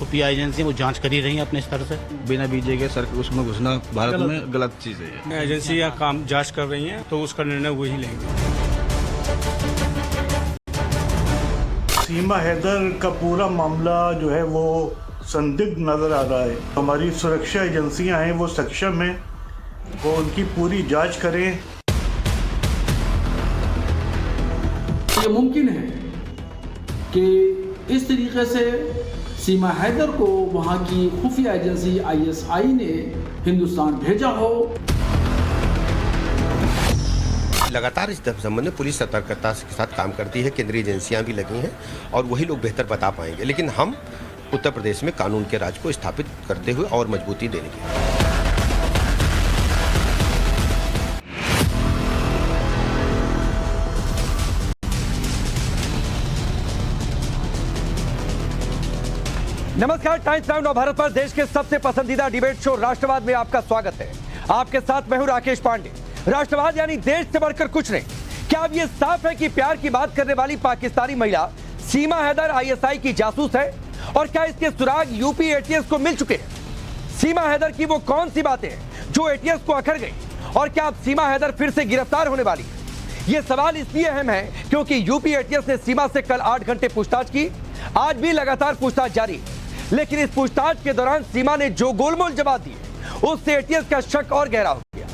खुफिया एजेंसी वो जांच कर ही रही है अपने स्तर से। बिना बीजे के सर उसमें घुसना भारत में गलत चीज़ है। एजेंसियां काम जांच कर रही हैं तो उसका निर्णय वही लेंगे। सीमा हैदर का पूरा मामला जो है वो संदिग्ध नज़र आ रहा है। हमारी सुरक्षा एजेंसियां हैं वो सक्षम हैं, वो उनकी पूरी जांच करें। ये मुमकिन है कि इस तरीके से सीमा हैदर को वहाँ की खुफिया एजेंसी ISI ने हिंदुस्तान भेजा हो। लगातार इस संबंध में पुलिस सतर्कता के साथ काम करती है, केंद्रीय एजेंसियां भी लगी हैं और वही लोग बेहतर बता पाएंगे। लेकिन हम उत्तर प्रदेश में कानून के राज को स्थापित करते हुए और मजबूती देने की। नमस्कार, टाइम्स नाउ भारत पर देश के सबसे पसंदीदा डिबेट शो राष्ट्रवाद में आपका स्वागत है। आपके साथ मैं हूं राकेश पांडे। राष्ट्रवाद यानी देश से बढ़कर कुछ नहीं। क्या अब यह साफ है कि प्यार की बात करने वाली पाकिस्तानी महिला सीमा हैदर ISI की जासूस है? और क्या इसके सुराग यूपी ATS को मिल चुके हैं? सीमा हैदर की वो कौन सी बातें हैं जो ATS को अखर गई? और क्या अब सीमा हैदर फिर से गिरफ्तार होने वाली है? ये सवाल इसलिए अहम है क्योंकि यूपी ATS ने सीमा से कल 8 घंटे पूछताछ की। आज भी लगातार पूछताछ जारी है, लेकिन इस पूछताछ के दौरान सीमा ने जो गोलमोल जवाब दिए उससे ATS का शक और गहरा हो गया।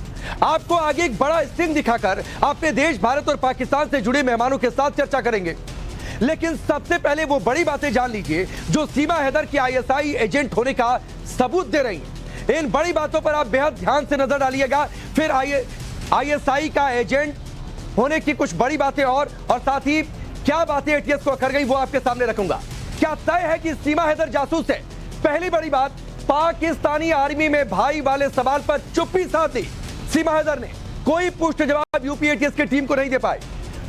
आपको आगे एक बड़ा स्टिंग दिखाकर अपने देश, भारत और पाकिस्तान से जुड़े मेहमानों के साथ चर्चा करेंगे। लेकिन सबसे पहले वो बड़ी बातें जान लीजिए जो सीमा हैदर की ISI एजेंट होने का सबूत दे रही हैं। इन बड़ी बातों पर आप बेहद ध्यान से नजर डालिएगा। फिर ISI का एजेंट होने की कुछ बड़ी बातें और साथ ही क्या बातें ATS को अखर गई वो आपके सामने रखूंगा। क्या तय है कि सीमा हैदर जासूस है? पहली बड़ी बात, पाकिस्तानी आर्मी में भाई वाले सवाल पर चुप्पी साध दी सीमा हैदर ने। कोई पुष्ट जवाब यूपी ATS की टीम को नहीं दे पाए।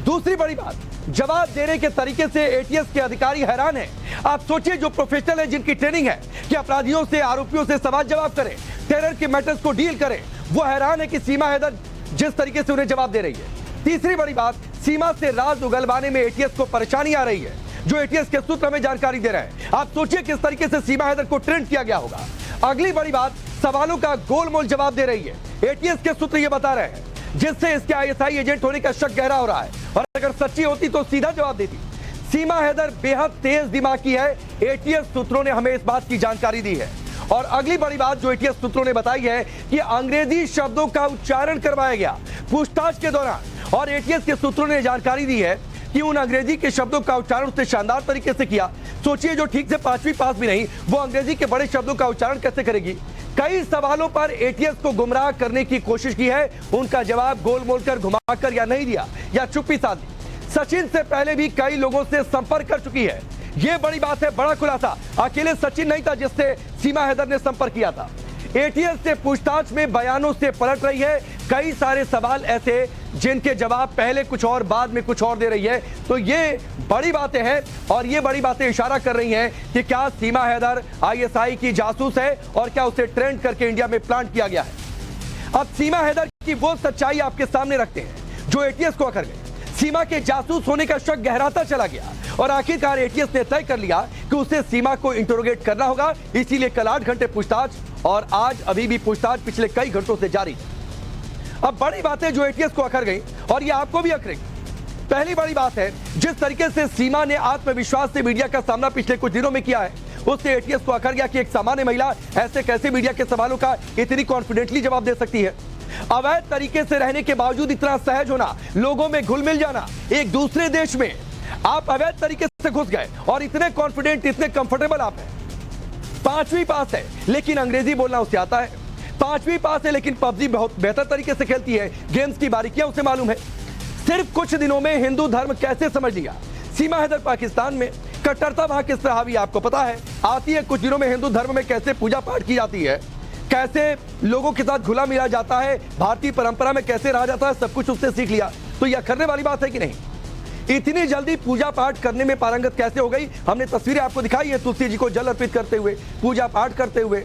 दूसरी बड़ी बात, जवाब देने के तरीके से ATS के अधिकारी हैरान हैं। आप सोचिए, जो प्रोफेशनल है, जिनकी ट्रेनिंग है कि अपराधियों से, आरोपियों से सवाल जवाब करें, टेरर के मैटर्स को डील करें, वो हैरान है कि सीमा हैदर जिस तरीके से उन्हें जवाब दे रही है। तीसरी बड़ी बात, सीमा से राज उगलवाने में ATS को परेशानी आ रही है, जो ATS के सूत्र हमें जानकारी दे रहे हैं। आप सोचिए किस तरीके से सीमा हैदर को ट्रेंड किया गया होगा। अगली बड़ी बात, सवालों का गोलमोल जवाब दे रही है। ATS के सूत्र ये बता रहे हैं जिससे इसके ISI एजेंट होने का शक गहरा हो रहा है, और अगर सच्ची होती तो सीधा जवाब देती। सीमा हैदर बेहद तेज दिमाग की है। ATS सूत्रों ने हमें इस बात की जानकारी दी है। और अगली बड़ी बात जो ATS सूत्रों ने बताई है कि अंग्रेजी शब्दों का उच्चारण करवाया गया पूछताछ के दौरान, और ATS के सूत्रों ने जानकारी दी है कि उन अंग्रेजी के शब्दों का उच्चारण उसने शानदार तरीके से किया। सोचिए, जो ठीक से 5वीं पास भी नहीं, वो अंग्रेजी के बड़े शब्दों का उच्चारण कैसे करेगी? कई सवालों पर ATS को गुमराह करने की कोशिश की है। उनका जवाब गोलमोल कर, घुमाकर या नहीं दिया या चुप्पी साध दी। सचिन से पहले भी कई लोगों से संपर्क कर चुकी है। यह बड़ी बात है, बड़ा खुलासा। अकेले सचिन नहीं था जिससे सीमा हैदर ने संपर्क किया था। ATS से पूछताछ में बयानों से पलट रही है। कई सारे सवाल ऐसे जिनके जवाब पहले कुछ और बाद में कुछ और दे रही है। तो ये बड़ी बातें हैं, और ये बड़ी बातें इशारा कर रही हैं कि क्या सीमा हैदर ISI की जासूस है और क्या उसे ट्रेंड करके इंडिया में प्लांट किया गया है। अब सीमा हैदर की वो सच्चाई आपके सामने रखते हैं जो ATS को अखर गई। सीमा के जासूस होने का शक गहराता चला गया और आखिरकार ATS ने तय कर लिया कि उसे सीमा को इंटरोगेट करना होगा। इसीलिए कल 8 घंटे पूछताछ, और आज अभी भी पूछताछ पिछले कई घंटों से जारी है। अब बड़ी बातें जो ATS को अखर गई, और ये आपको भी अखरेगी। पहली बड़ी बात है, जिस तरीके से सीमा ने आत्मविश्वास से मीडिया का सामना पिछले कुछ दिनों में किया है, उससे ATS को अखर गया कि एक सामान्य महिला ऐसे कैसे मीडिया के सवालों का इतनी कॉन्फिडेंटली जवाब दे सकती है। अवैध तरीके से रहने के बावजूद इतना सहज होना, लोगों में घुल मिल जाना, एक दूसरे देश में आप अवैध तरीके से घुस गए और इतने कॉन्फिडेंट, इतने कंफर्टेबल आप हैं। 5वीं पास है लेकिन अंग्रेजी बोलना उसे आता है। 5वीं पास है लेकिन PUBG बहुत बेहतर तरीके से खेलती है। गेम्स की बारीकियां उसे मालूम है। सिर्फ कुछ दिनों में हिंदू धर्म कैसे समझ लिया। सीमा हैदर पाकिस्तान में, कट्टरता वहां किस तरह भी आपको पता है। आती है कुछ दिनों में हिंदू धर्म में कैसे पूजा पाठ की जाती है, कैसे लोगों के साथ घुला मिला जाता है, भारतीय परंपरा में कैसे रहा जाता है, सब कुछ उससे सीख लिया। तो यह करने वाली बात है कि नहीं? इतनी जल्दी पूजा पाठ करने में पारंगत कैसे हो गई? हमने तस्वीरें आपको दिखाई है, तुलसी जी को जल अर्पित करते हुए, पूजा पाठ करते हुए।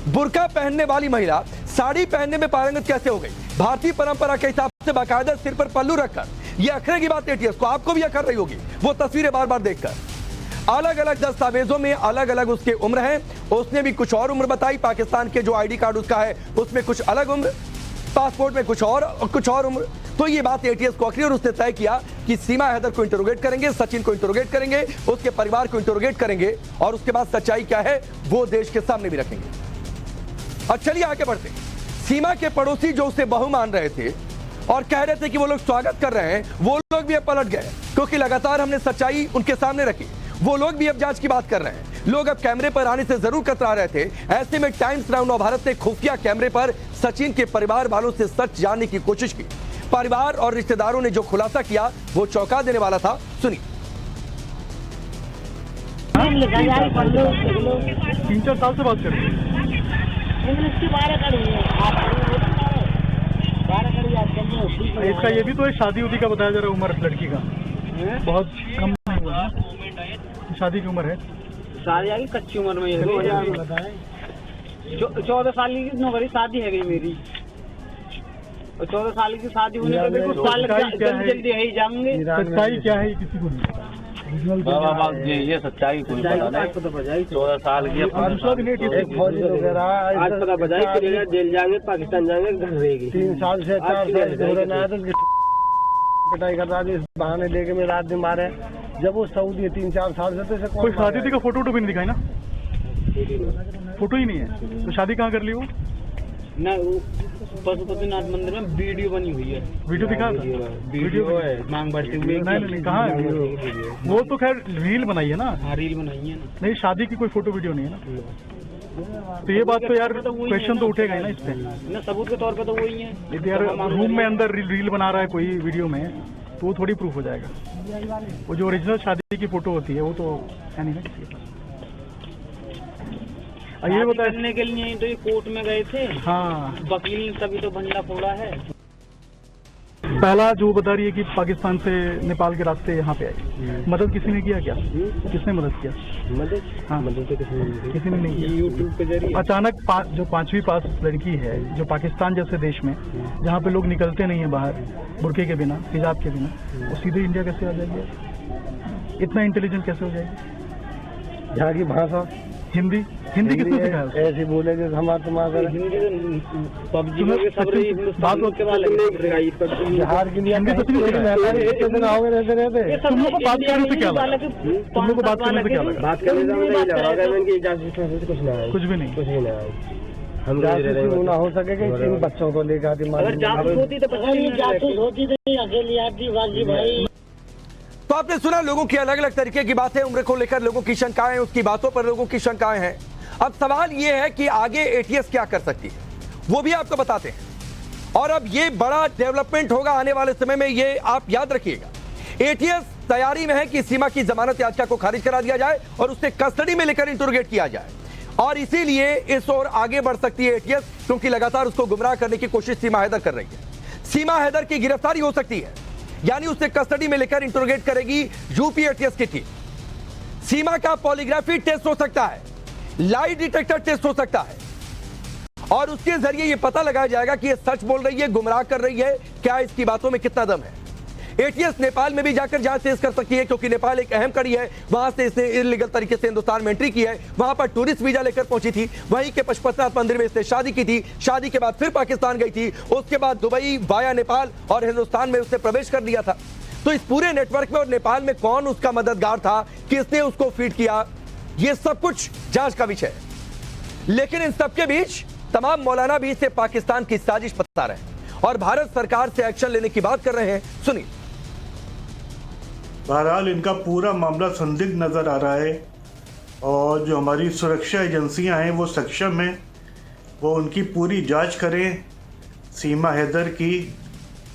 बुर्का पहनने वाली महिला साड़ी पहनने में पारंगत कैसे हो गई? भारतीय परंपरा के हिसाब से बाकायदा सिर पर पल्लू रखकर। यह अखरे की बात ATS को, आपको भी अखर रही होगी वो तस्वीरें बार बार देखकर। अलग अलग दस्तावेजों में अलग अलग उसके उम्र है। उसने भी कुछ और उम्र बताई, पाकिस्तान के जो आईडी कार्ड उसका है उसमें कुछ अलग उम्र, पासपोर्ट में कुछ और उम्र। तो ये बात एटीएस को अखरी और उसने तय किया कि सीमा हैदर को इंटरोगेट करेंगे, सचिन को इंटरोगेट करेंगे, उसके परिवार को इंटरोगेट करेंगे और उसके बाद सच्चाई क्या है वो देश के सामने भी रखेंगे। और चलिए आगे बढ़ते। सीमा के पड़ोसी जो उसे बहू मान रहे थे और कह रहे थे कि वो लोग स्वागत कर रहे हैं, वो लोग भी अब पलट गए क्योंकि लगातार हमने सच्चाई उनके सामने रखी। वो लोग भी अब जांच की बात कर रहे हैं। लोग अब कैमरे पर आने से जरूर कतरा रहे थे। ऐसे में टाइम्स नाउ भारत ने खुफिया कैमरे पर सचिन के परिवार वालों से सच जानने की कोशिश की। परिवार और रिश्तेदारों ने जो खुलासा किया वो चौंका देने वाला था। सुनिए। 3-4 साल से बात कर रहे हैं। इसका ये भी तो है, शादी उदी का बताया जा रहा है, उम्र लड़की का बहुत कम नहीं हुआ है, शादी की उम्र है। शादी आगे कच्ची उम्र में 14 साल की नौकरी शादी है गई मेरी, और 14 साल की शादी होने का देखो साल जल्दी है ही जाएंगे। सच्चाई क्या है किसी को नहीं पता। ये सच्चाई कोई पता नहीं। 14 साल की फौजी वगैरह आज पता बजाए जेल जाएंगे, पाकिस्तान जाएंगे, घर रहेगी। 3 साल से 4 साल पिटाई कर रहा है, इस बहाने लेके मेरा आदमी मारे। जब वो सऊदी है 3-4 साल से, तो इसे कोई शादी का फोटो भी नहीं दिखाई ना, फोटो ही नहीं है, तो शादी कहाँ कर ली वो ना? पशुपतिनाथ मंदिर में वीडियो बनी हुई है। वीडियो दिखा वीडियो है मांग बढ़ते हुए। नहीं कहाँ है वो? तो खैर रील बनाई है ना। हाँ रील बनाई है ना। नहीं शादी की कोई फोटो वीडियो नहीं है ना। तो ये बात तो यार क्वेश्चन तो उठेगा ही ना इस पे ना, सबूत के तौर पे तो वही है। यदि यार रूम में अंदर रील बना रहा है कोई वीडियो में, तो वो थोड़ी प्रूफ हो जाएगा। वो जो ओरिजिनल शादी की फोटो होती है वो तो है नहीं ना किसी के पास। ये बताने के लिए तो ये कोर्ट में गए थे। हाँ वकील तभी तो भंडा फोड़ा है। पहला जो बता रही है कि पाकिस्तान से नेपाल के रास्ते यहाँ पे आई, मदद किसी ने किया क्या? किसने मदद किया? मदद? हाँ मदद तो किसी ने नहीं किया। यूट्यूब के जरिए अचानक जो 5वीं पास लड़की है, जो पाकिस्तान जैसे देश में जहाँ पे लोग निकलते नहीं है बाहर बुर्के के बिना, हिजाब के बिना, वो सीधे इंडिया कैसे आ जाएगी? इतना इंटेलिजेंट कैसे हो जाएगी? यहाँ की भाषा हिंदी किसने सिखाया? ऐसे बोले जैसे हमारे तुम्हारे पबजी में बिहार के लिए कितने आओगे रहते रहते। तुम लोग को बात करने से क्या लगा? तुम लोग को बात करने से क्या लगा? बात करने से कुछ नहीं, कुछ भी नहीं, कुछ भी नहीं। हम ना हो सके कि 3 बच्चों को लेकर भाई। तो आपने सुना लोगों की अलग अलग तरीके की बातें, उम्र को लेकर लोगों की शंकाएं, उसकी बातों पर लोगों की शंकाएं हैं। अब सवाल यह है कि आगे एटीएस क्या कर सकती है, वो भी आपको बताते हैं। और अब ये बड़ा डेवलपमेंट होगा आने वाले समय में, ये आप याद रखिएगा। एटीएस तैयारी में है कि सीमा की जमानत याचिका को खारिज करा दिया जाए और उसे कस्टडी में लेकर इंटरोगेट किया जाए, और इसीलिए इस ओर आगे बढ़ सकती है एटीएस, क्योंकि लगातार उसको गुमराह करने की कोशिश सीमा हैदर कर रही है। सीमा हैदर की गिरफ्तारी हो सकती है, यानी उसे कस्टडी में लेकर इंटरोगेट करेगी यूपी एटीएस की टीम। सीमा का पॉलीग्राफी टेस्ट हो सकता है, लाई डिटेक्टर टेस्ट हो सकता है, और उसके जरिए यह पता लगाया जाएगा कि यह सच बोल रही है, गुमराह कर रही है, क्या इसकी बातों में कितना दम है। एटीएस नेपाल में भी जाकर जांच तेज कर सकती है, क्योंकि नेपाल एक अहम कड़ी है। वहां से इसने इलीगल तरीके से हिंदुस्तान में एंट्री की है, वहां पर टूरिस्ट वीजा लेकर पहुंची थी, वहीं के पशुपतिनाथ मंदिर में इसने शादी की थी, शादी के बाद फिर पाकिस्तान गई थी, उसके बाद दुबई वाया नेपाल और हिंदुस्तान में उसने प्रवेश कर लिया था। तो इस पूरे नेटवर्क में और नेपाल में कौन उसका मददगार था, किसने उसको फीड किया, यह सब कुछ जांच का विषय है। लेकिन इन सबके बीच तमाम मौलाना भी इसे पाकिस्तान की साजिश बता रहे हैं और भारत सरकार से एक्शन लेने की बात कर रहे हैं। सुनिए। बहरहाल इनका पूरा मामला संदिग्ध नज़र आ रहा है, और जो हमारी सुरक्षा एजेंसियां हैं वो सक्षम हैं, वो उनकी पूरी जांच करें सीमा हैदर की,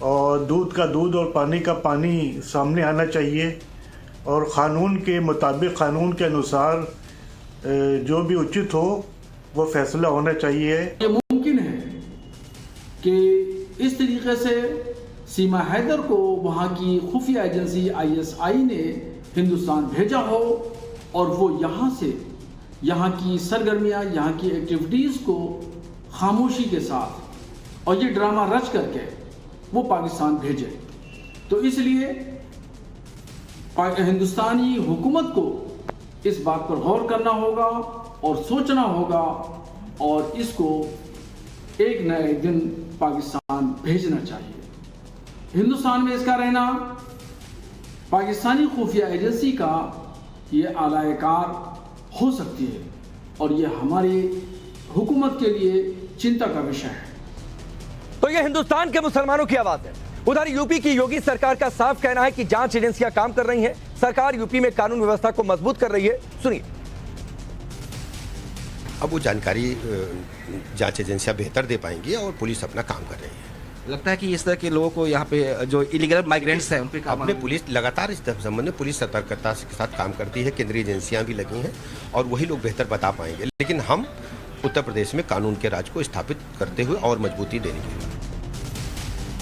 और दूध का दूध और पानी का पानी सामने आना चाहिए, और क़ानून के मुताबिक, क़ानून के अनुसार जो भी उचित हो वो फैसला होना चाहिए। ये मुमकिन है कि इस तरीके से सीमा हैदर को वहाँ की खुफिया एजेंसी ISI ने हिंदुस्तान भेजा हो, और वो यहाँ से यहाँ की सरगर्मियाँ, यहाँ की एक्टिविटीज़ को खामोशी के साथ और ये ड्रामा रच करके वो पाकिस्तान भेजे। तो इसलिए हिंदुस्तानी हुकूमत को इस बात पर गौर करना होगा और सोचना होगा और इसको एक न एक दिन पाकिस्तान भेजना चाहिए। हिंदुस्तान में इसका रहना पाकिस्तानी खुफिया एजेंसी का ये आलायकार हो सकती है और ये हमारी हुकूमत के लिए चिंता का विषय है। तो ये हिंदुस्तान के मुसलमानों की आवाज है। उधर यूपी की योगी सरकार का साफ कहना है कि जांच एजेंसियां काम कर रही हैं, सरकार यूपी में कानून व्यवस्था को मजबूत कर रही है। सुनिए। अब वो जानकारी जांच एजेंसियां बेहतर दे पाएंगी और पुलिस अपना काम कर रही है। लगता है कि इस तरह के लोगों को यहाँ पे जो इलीगल माइग्रेंट्स हैं उन पे अपने पुलिस लगातार इस संबंध में पुलिस सतर्कता के साथ काम करती है, केंद्रीय एजेंसियां भी लगी हैं और वही लोग बेहतर बता पाएंगे। लेकिन हम उत्तर प्रदेश में कानून के राज को स्थापित करते हुए और मजबूती देंगे।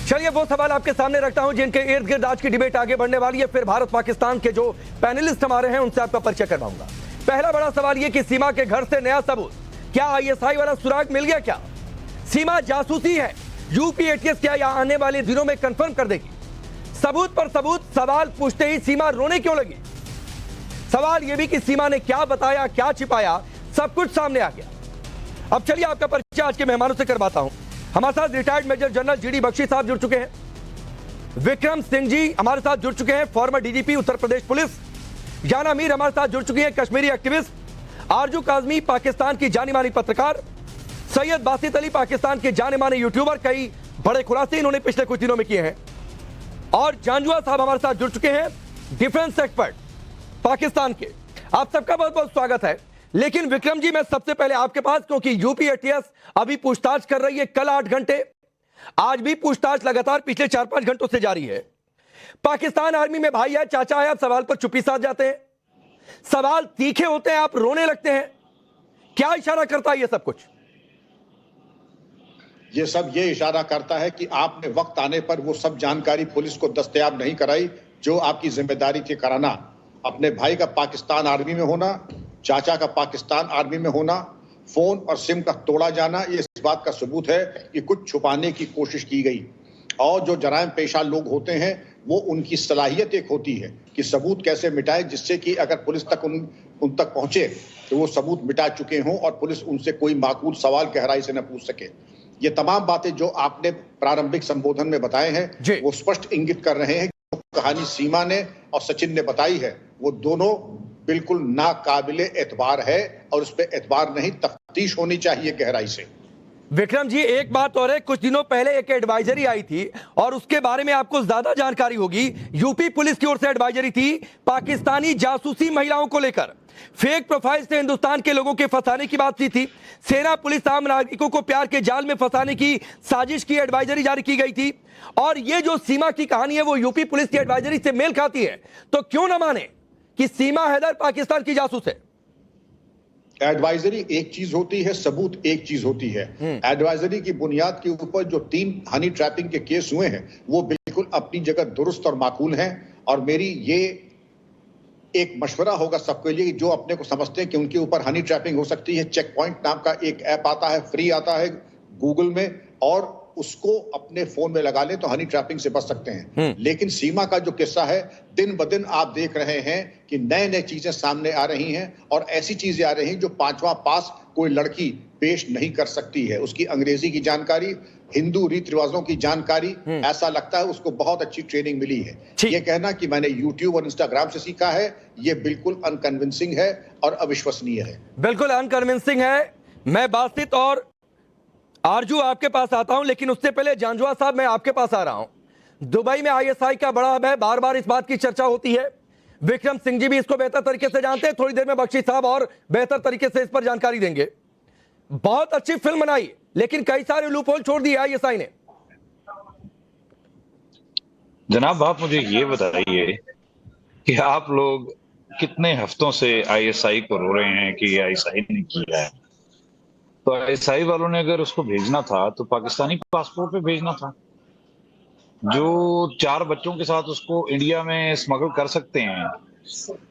चलिए वो सवाल आपके सामने रखता हूं जिनके इर्द गिर्द आज की डिबेट आगे बढ़ने वाली है। फिर भारत पाकिस्तान के जो पैनलिस्ट हमारे हैं उनसे आपका परिचय करवाऊंगा। पहला बड़ा सवाल यह कि सीमा के घर से नया सबूत, क्या आईएसआई वाला सुराग मिल गया? क्या सीमा जासूसी है? यूपी एटीएस क्या यह आने वाले दिनों में कंफर्म कर देगी? सबूत पर सबूत, सवाल पूछते ही सीमा रोने क्यों लगी? सवाल यह भी कि सीमा ने क्या बताया, क्या छिपाया, सब कुछ सामने आ गया। अब चलिए आपका परिचय आज के मेहमानों से करवाता हूं। हमारे साथ retired major general GD Bakshi साहब जुड़ चुके हैं। विक्रम सिंह जी हमारे साथ जुड़ चुके हैं, farmer DGP Uttar Pradesh police. जाना मीर हमारे साथ जुड़ चुकी हैं, कश्मीरी एक्टिविस्ट। आरजू काजमी पाकिस्तान की जानी मानी पत्रकार। सैयद बासित अली पाकिस्तान के जाने माने यूट्यूबर, कई बड़े खुलासे इन्होंने पिछले कुछ दिनों में किए हैं। और जांजुआ साहब हमारे साथ जुड़ चुके हैं, डिफेंस एक्सपर्ट पाकिस्तान के। आप सबका बहुत बहुत स्वागत है। लेकिन विक्रम जी, मैं सबसे पहले आपके पास, क्योंकि यूपी एटीएस अभी पूछताछ कर रही है, कल 8 घंटे, आज भी पूछताछ लगातार पिछले 4-5 घंटों से जारी है। पाकिस्तान आर्मी में भाई है, चाचा है, आप सवाल पर चुप्पी साध जाते हैं, सवाल तीखे होते हैं, आप रोने लगते हैं। क्या इशारा करता है ये सब कुछ? ये सब ये इशारा करता है कि आपने वक्त आने पर वो सब जानकारी पुलिस को दस्तयाब नहीं कराई जो आपकी जिम्मेदारी थी कराना। अपने भाई का पाकिस्तान आर्मी में होना, चाचा का पाकिस्तान आर्मी में होना, फोन और सिम का तोड़ा जाना, ये इस बात का सबूत है कि कुछ छुपाने की कोशिश की गई। और जो जराइम पेशा लोग होते हैं वो उनकी सलाहियत एक होती है कि सबूत कैसे मिटाए, जिससे कि अगर पुलिस तक उन तक पहुंचे तो वो सबूत मिटा चुके हों और पुलिस उनसे कोई माकूल सवाल गहराई से न पूछ सके। ये तमाम बातें जो आपने प्रारंभिक संबोधन में बताए हैं वो स्पष्ट इंगित कर रहे हैं कि जो कहानी सीमा ने और सचिन ने बताई है वो दोनों बिल्कुल नाकाबिले एतबार है और उस पर एतबार नहीं, तफ्तीश होनी चाहिए गहराई से। विक्रम जी, एक बात और है, कुछ दिनों पहले एक एडवाइजरी आई थी और उसके बारे में आपको ज्यादा जानकारी होगी। यूपी पुलिस की ओर से एडवाइजरी थी पाकिस्तानी जासूसी महिलाओं को लेकर, फेक प्रोफाइल से हिंदुस्तान के लोगों के फंसाने की बात थी। सेना पुलिस आम नागरिकों को प्यार के जाल में फंसाने की साजिश की एडवाइजरी जारी की गई थी। और ये जो सीमा की कहानी है वो यूपी पुलिस की एडवाइजरी से मेल खाती है, तो क्यों ना माने कि सीमा हैदर पाकिस्तान की जासूस है? एडवाइजरी एक चीज होती है, सबूत एक चीज होती है। एडवाइजरी की बुनियाद के ऊपर जो 3 हनी ट्रैपिंग के केस हुए हैं वो बिल्कुल अपनी जगह दुरुस्त और माकूल हैं। और मेरी ये एक मशवरा होगा सबके लिए, जो अपने को समझते हैं कि उनके ऊपर हनी ट्रैपिंग हो सकती है, चेक पॉइंट नाम का एक ऐप आता है, फ्री आता है गूगल में, और उसको अपने फोन में लगा लें तो हनी ट्रैपिंग से बच सकते हैं। लेकिन सीमा का जो किस्सा है, दिन ब दिन आप देख रहे हैं कि नए नए चीजें सामने आ रही हैं और ऐसी चीजें आ रही हैं जो 5वां पास कोई लड़की पेश नहीं कर सकती है। उसकी अंग्रेजी की जानकारी, हिंदू रीति रिवाजों की जानकारी, ऐसा लगता है उसको बहुत अच्छी ट्रेनिंग मिली है। ये कहना कि मैंने यूट्यूब और इंस्टाग्राम से सीखा है, ये बिल्कुल अनकन्विंसिंग है और अविश्वसनीय है। बिल्कुल अनकन्विंसिंग है। मैं बासित और आरजू आपके पास आता हूं, लेकिन उससे पहले जांजुआ साहब मैं आपके पास आ रहा हूं। दुबई में आईएसआई का बड़ा हब है, बार बार इस बात की चर्चा होती है। विक्रम सिंह जी भी इसको बेहतर तरीके से जानते हैं, थोड़ी देर में बख्शी साहब और बेहतर तरीके से इस पर जानकारी देंगे। बहुत अच्छी फिल्म बनाई, लेकिन कई सारे लूप होल छोड़ दिए आईएसआई ने। जनाब, आप मुझे ये बताइए कि आप लोग कितने हफ्तों से आईएसआई को रो रहे हैं कि आईएसआई ने किया है? तो आईएसआई वालों ने अगर उसको भेजना था तो पाकिस्तानी पासपोर्ट पे भेजना था। जो 4 बच्चों के साथ उसको इंडिया में स्मगल कर सकते हैं,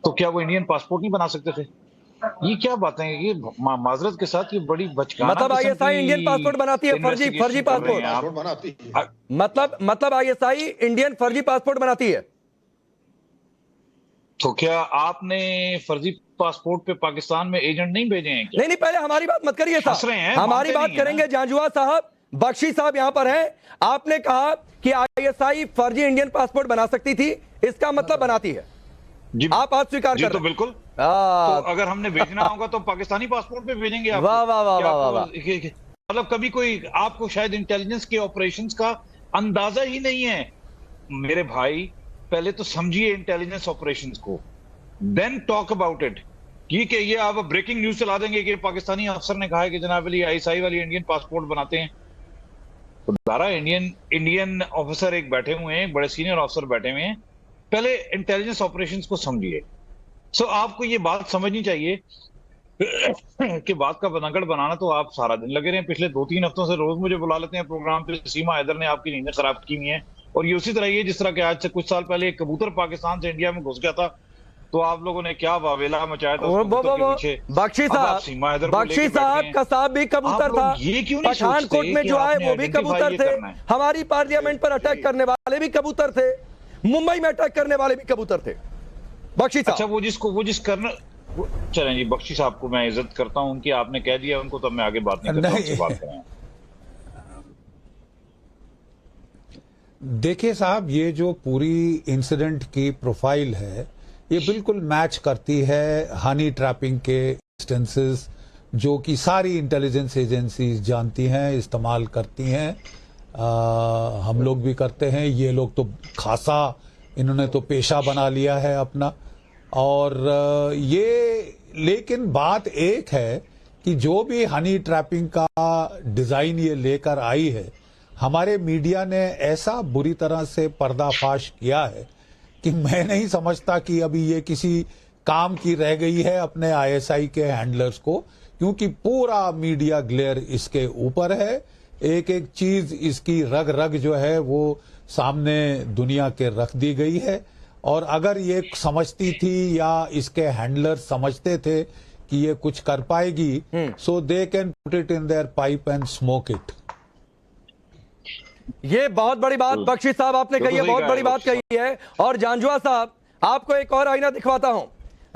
तो क्या वो इंडियन पासपोर्ट नहीं बना सकते थे? ये क्या बातें हैं? ये माजरत के साथ ये बड़ी बचकाना, मतलब आईएसआई इंडियन पासपोर्ट बनाती है, फर्जी पासपोर्ट। मतलब आईएसआई इंडियन फर्जी पासपोर्ट बनाती है। तो क्या आपने फर्जी पासपोर्ट पे पाकिस्तान में एजेंट नहीं भेजे हैं क्या? नहीं, पहले हमारी बात मत करिए हंस रहे हैं, साहब, हमारी मानते बात नहीं हैं करेंगे। जांजुआ साहब, बख्शी साहब यहाँ पर हैं। आपने कहा कि आईएसआई फर्जी इंडियन पासपोर्ट बना सकती थी, इसका मतलब बनाती है जी, आप आज स्वीकार कर तो रहे हैं। बिल्कुल। तो अगर हमने भेजना होगा तो पाकिस्तानी पासपोर्ट पे भेजेंगे आपको। वाह वाह वाह क्या वाह आपको- वाह। मतलब कभी कोई आपको शायद इंटेलिजेंस के ऑपरेशंस का अंदाजा ही नहीं है मेरे भाई। पहले तो समझिए इंटेलिजेंस ऑपरेशंस को, देन टॉक अबाउट इट। ठीक है, ये आप ब्रेकिंग न्यूज चला देंगे कि पाकिस्तानी अफसर ने कहा है कि जनाब अली आईएसआई वाली इंडियन पासपोर्ट बनाते हैं। तो दारा इंडियन ऑफिसर एक बैठे हुए हैं, बड़े सीनियर ऑफिसर बैठे हुए हैं। पहले इंटेलिजेंस ऑपरेशंस को समझिए। सो आपको ये बात समझनी चाहिए कि बात का बनगड़ बनाना तो आप सारा दिन लगे रहे हैं। पिछले 2-3 हफ्तों से रोज मुझे बुला लेते हैं प्रोग्राम पे। सीमा हैदर ने आपकी नींदें खराब की हुई हैं, और ये उसी तरह ये जिस तरह के आज से कुछ साल पहले एक कबूतर पाकिस्तान से इंडिया में घुस गया था, तो आप लोगों ने क्या वावेला मचाया था उस कबूतर के पीछे। बख्शी साहब का साहब भी कबूतर था, ये क्यों नहीं पठानकोट में जो आए वो भी कबूतर थे, हमारी पार्लियामेंट पर अटैक करने वाले भी कबूतर थे, मुंबई में अटैक करने वाले भी कबूतर थे। बख्शी साहब, अच्छा, वो जिस करना, चलें जी, बख्शी साहब को मैं इज्जत करता हूं उनकी, आपने कह दिया उनको, तो मैं आगे बात नहीं करता, उनसे बात करें। देखिए साहब, ये जो पूरी इंसिडेंट की प्रोफाइल है ये बिल्कुल मैच करती है हनी ट्रैपिंग के इंस्टेंसेस जो कि सारी इंटेलिजेंस एजेंसीज जानती हैं, इस्तेमाल करती हैं। हम लोग भी करते हैं, ये लोग तो खासा इन्होंने तो पेशा बना लिया है अपना। और ये, लेकिन बात एक है कि जो भी हनी ट्रैपिंग का डिजाइन ये लेकर आई है, हमारे मीडिया ने ऐसा बुरी तरह से पर्दाफाश किया है कि मैं नहीं समझता कि अभी ये किसी काम की रह गई है अपने आईएसआई के हैंडलर्स को, क्योंकि पूरा मीडिया ग्लेयर इसके ऊपर है। एक एक चीज इसकी रग रग जो है वो सामने दुनिया के रख दी गई है। और अगर ये समझती थी या इसके हैंडलर समझते थे कि ये कुछ कर पाएगी, so they can put it in their pipe and smoke it. ये बहुत बड़ी बात बख्शी साहब आपने कही है, बहुत बड़ी बात कही है। और जांजुआ साहब, आपको एक और आईना दिखवाता हूं।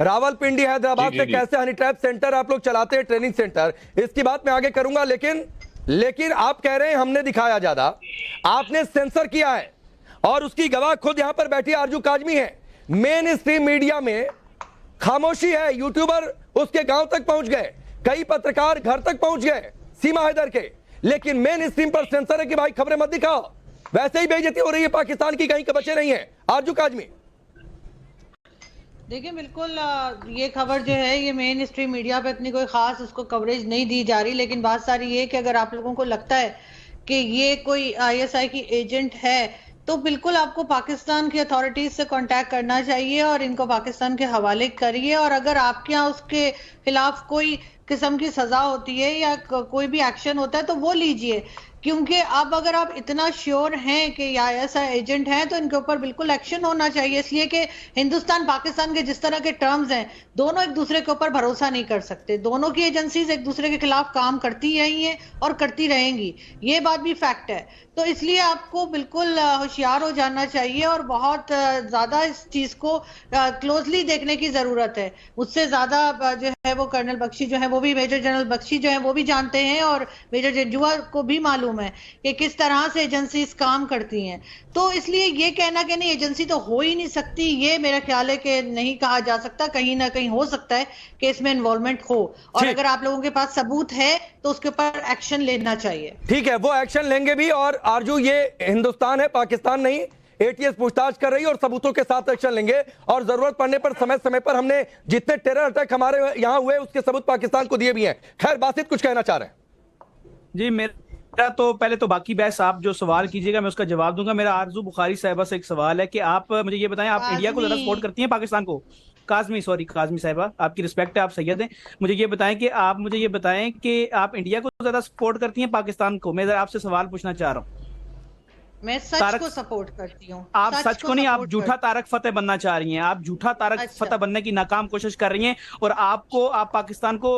रावलपिंडी हैदराबाद से कैसे हनी ट्रैप सेंटर आप लोग चलाते हैं, ट्रेनिंग सेंटर, इसकी बात मैं आगे करूंगा। लेकिन आप कह रहे हैं हमने दिखाया ज्यादा, आपने सेंसर किया है, और उसकी गवाह खुद यहां पर बैठी आरजू काजमी है। मेन स्ट्रीम मीडिया में खामोशी है, यूट्यूबर उसके गांव तक पहुंच गए, कई पत्रकार घर तक पहुंच गए सीमा हैदर के, लेकिन मेन स्ट्रीम पर सेंसर है कि भाई खबरें मत दिखाओ। वैसे ही बेइज्जती हो रही है पाकिस्तान की, कहीं के बचे नहीं है। आरजू काजमी, देखिए बिल्कुल ये खबर जो है ये मेन स्ट्रीम मीडिया पे इतनी कोई खास उसको कवरेज नहीं दी जा रही, लेकिन बात सारी ये कि अगर आप लोगों को लगता है कि ये कोई आईएसआई की एजेंट है तो बिल्कुल आपको पाकिस्तान की अथॉरिटीज से कांटेक्ट करना चाहिए और इनको पाकिस्तान के हवाले करिए। और अगर आपके यहाँ उसके खिलाफ कोई किस्म की सजा होती है या कोई भी एक्शन होता है तो वो लीजिए, क्योंकि अब अगर आप इतना श्योर हैं कि ऐसा एजेंट है तो इनके ऊपर बिल्कुल एक्शन होना चाहिए। इसलिए कि हिंदुस्तान पाकिस्तान के जिस तरह के टर्म्स हैं, दोनों एक दूसरे के ऊपर भरोसा नहीं कर सकते, दोनों की एजेंसीज एक दूसरे के खिलाफ काम करती रही हैं और करती रहेंगी, ये बात भी फैक्ट है। तो इसलिए आपको बिल्कुल होशियार हो जाना चाहिए और बहुत ज्यादा इस चीज को क्लोजली देखने की जरूरत है। उससे ज्यादा जो है वो कर्नल बख्शी जो है वो भी, मेजर जनरल बख्शी जो है वो भी जानते हैं और मेजर जंजुआ को भी मालूम है कि किस तरह से एजेंसीज काम करती हैं। तो इसलिए ये कहना कि नहीं एजेंसी तो हो ही नहीं सकती, ये मेरा ख्याल है कि नहीं कहा जा सकता। कहीं ना कहीं हो सकता है कि इसमें इन्वॉल्वमेंट हो, और अगर आप लोगों के पास सबूत है तो उसके ऊपर एक्शन लेना चाहिए। ठीक है, वो एक्शन लेंगे भी। और आरजू, ये हिंदुस्तान है, पाकिस्तान नहीं। एटीएस पूछताछ कर रही है और सबूतों के साथ एक्शन लेंगे, और जरूरत पड़ने पर समय समय पर हमने जितने टेरर अटैक हमारे यहां हुए उसके सबूत पाकिस्तान को दिए भी हैं। खैर, बासित कुछ कहना चाह रहे हैं। जी, मेरा तो पहले तो बाकी बहस आप जो सवाल कीजिएगा मैं उसका जवाब दूंगा। मेरा आरजू बुखारी साहिबा से एक सवाल है कि आप मुझे ये बताएं, आप इंडिया को ज्यादा सपोर्ट करती हैं पाकिस्तान को? काजमी साहिबा, आपकी रिस्पेक्ट है, आप सैयद हैं। मुझे ये बताएं कि आप इंडिया को ज्यादा सपोर्ट करती हैं पाकिस्तान को? मैं आपसे सवाल पूछना चाह रहा हूँ। मैं सच को सपोर्ट करती हूँ। आप सच को नहीं, आप झूठा तारक फतेह बनना चाह रही हैं। आप झूठा तारक फतेह बनने की नाकाम कोशिश कर रही हैं, और आप पाकिस्तान को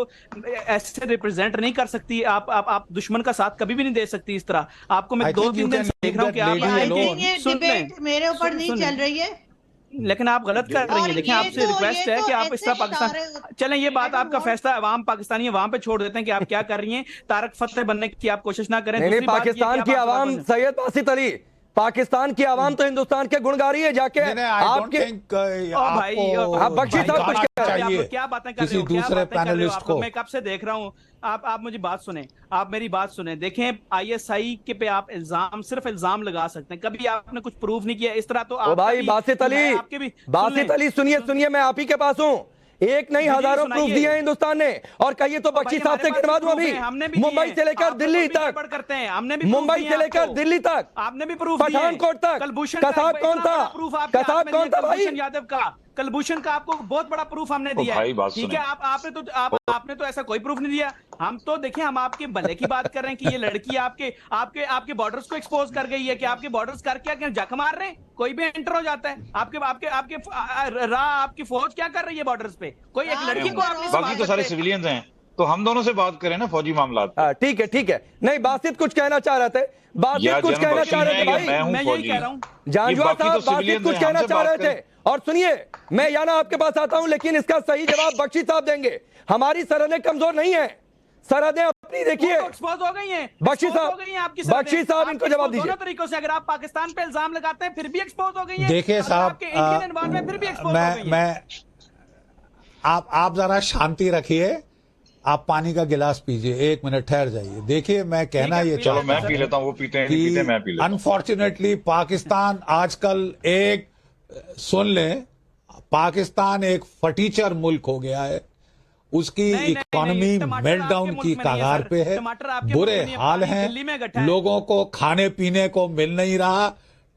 ऐसे रिप्रेजेंट नहीं कर सकती। आप दुश्मन का साथ कभी भी नहीं दे सकती इस तरह। आपको मैं 2-3 दिन से देख रहा हूँ कि आप डिबेट मेरे ऊपर नहीं चल रही है। लेकिन आप गलत कर रही हैं। देखिए, आपसे रिक्वेस्ट है कि आप इस तरह पाकिस्तान चलें। ये बात आपका फैसला, अवाम पाकिस्तानी अवाम पे छोड़ देते हैं कि आप क्या कर रही हैं। तारक फतेह बनने की आप कोशिश ना करें। नहीं, पाकिस्तान की आवाम, सैयद बासित अली, पाकिस्तान की आवाम तो हिंदुस्तान के गुण गा रही है जाके। आपके आप बख्शी साहब कुछ क्या बातें कर रहे हो, दूसरे पैनलिस्ट को मैं कब से देख रहा हूँ। आप मुझे बात सुने, आप मेरी बात सुने। देखें, ISI के पे आप सिर्फ इल्जाम लगा सकते हैं, कभी आपने कुछ प्रूफ नहीं किया। इस तरह तो आप भाई बासित अली सुनिए, मैं आप ही के पास हूँ। एक नहीं हजारों प्रूफ दिए हैं हिंदुस्तान ने। और कहिए तो बख्शी साहब से गिनवा दूं अभी, मुंबई से लेकर दिल्ली तक करते हैं, हमने भी मुंबई से लेकर दिल्ली तक, आपने भी प्रूफ पठानकोट तक। कसाब कौन था? कसाब कौन था भाई? यादव का, कलभूषण का आपको बहुत बड़ा प्रूफ हमने दिया है। ठीक है, आपने तो ऐसा कोई प्रूफ नहीं दिया। हम तो देखिए, हम आपके भले की बात कर रहे हैं कि ये लड़की आपके बॉर्डर्स को एक्सपोज कर गई है कि आपके बॉर्डर्स करके क्या जख मार रहे हैं, कोई भी एंटर हो जाता है। आपकी फौज क्या कर रही है बॉर्डर्स पे? कोई एक लड़की को बाकी तो सारे सिविलियंस हैं, तो हम दोनों से बात करें ना फौजी मामला। ठीक है। नहीं, बासित कुछ कहना चाह रहे थे, बासित कुछ कहना चाह रहे थे भाई, मैं यही कह रहा हूँ। जांजुआ साहब बासित कुछ कहना चाह रहे थे। और सुनिए, मैं याना आपके पास आता हूं, लेकिन इसका सही जवाब बख्शी साहब देंगे। हमारी सरहदें कमजोर नहीं है, सरहदें अपनी देखिए एक्सपोज हो गई हैं। बख्शी साहब इनको जवाब दीजिए। दोनों तरीकों से अगर आप पाकिस्तान पे इल्जाम लगाते हैं फिर भी एक्सपोज हो गई हैं। देखिए साहब, आप जरा शांति रखिए, आप पानी का गिलास पीजिए, 1 मिनट ठहर जाइए। देखिए, मैं कहना ये चलो मैं पी लेता हूँ, वो पीते हैं, मैं पी लेता हूं। अनफॉर्चुनेटली पाकिस्तान आजकल सुन लें, पाकिस्तान एक फटीचर मुल्क हो गया है। उसकी इकोनॉमी मेल्टडाउन की कगार पे है, बुरे हाल हैं, लोगों को खाने पीने को मिल नहीं रहा,